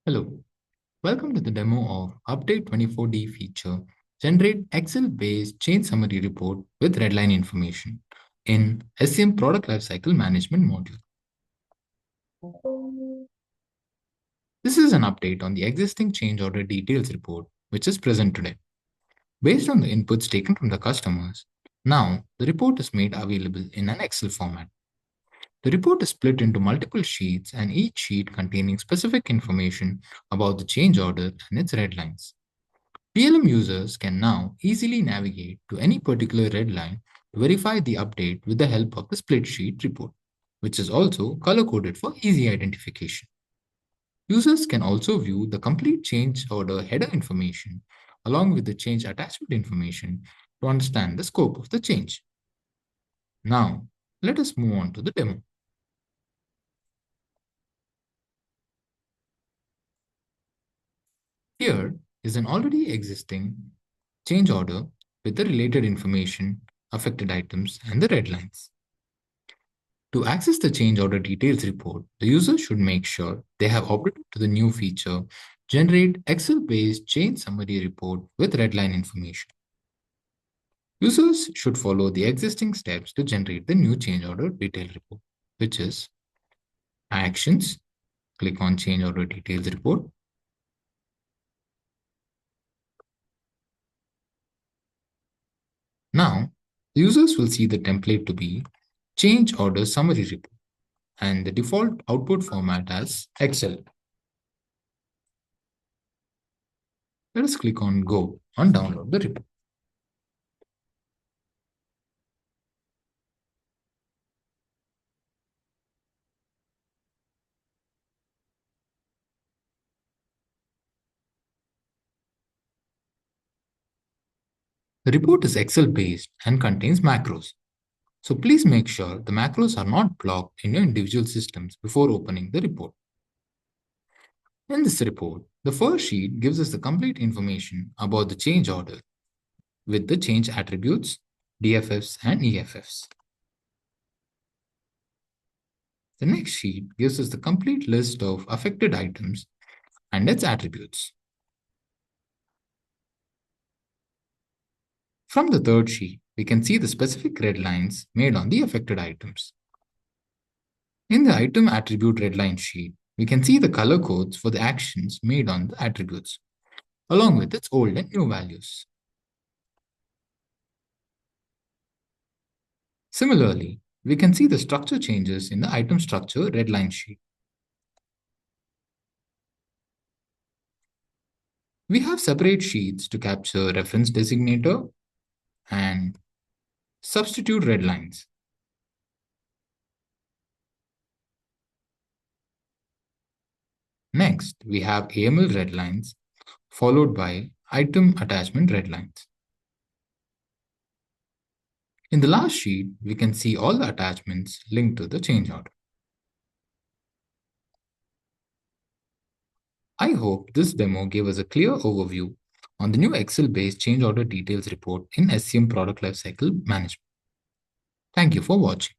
Hello, welcome to the demo of Update 24D feature Generate Excel-based change summary report with Redline information in SCM Product Lifecycle Management module. This is an update on the existing change order details report, which is present today. Based on the inputs taken from the customers, now the report is made available in an Excel format. The report is split into multiple sheets and each sheet containing specific information about the change order and its red lines. PLM users can now easily navigate to any particular red line to verify the update with the help of the split sheet report, which is also color-coded for easy identification. Users can also view the complete change order header information along with the change attachment information to understand the scope of the change. Now, let us move on to the demo. Here is an already existing change order with the related information, affected items, and the red lines. To access the change order details report, the user should make sure they have opted to the new feature, Generate Excel-based change summary report with redline information. Users should follow the existing steps to generate the new change order detail report, which is Actions, click on Change Order Details Report. Now, the users will see the template to be Change Order Summary Report and the default output format as Excel. Let us click on Go and download the report. The report is Excel-based and contains macros. So please make sure the macros are not blocked in your individual systems before opening the report. In this report, the first sheet gives us the complete information about the change order with the change attributes, DFFs and EFFs. The next sheet gives us the complete list of affected items and its attributes. From the third sheet, we can see the specific red lines made on the affected items. In the item attribute redline sheet, we can see the color codes for the actions made on the attributes, along with its old and new values. Similarly, we can see the structure changes in the item structure redline sheet. We have separate sheets to capture reference designator and substitute red lines. Next, we have AML red lines followed by item attachment red lines. In the last sheet, we can see all the attachments linked to the change order. I hope this demo gave us a clear overview on the new Excel-based change order details report in SCM Product Lifecycle Management. Thank you for watching.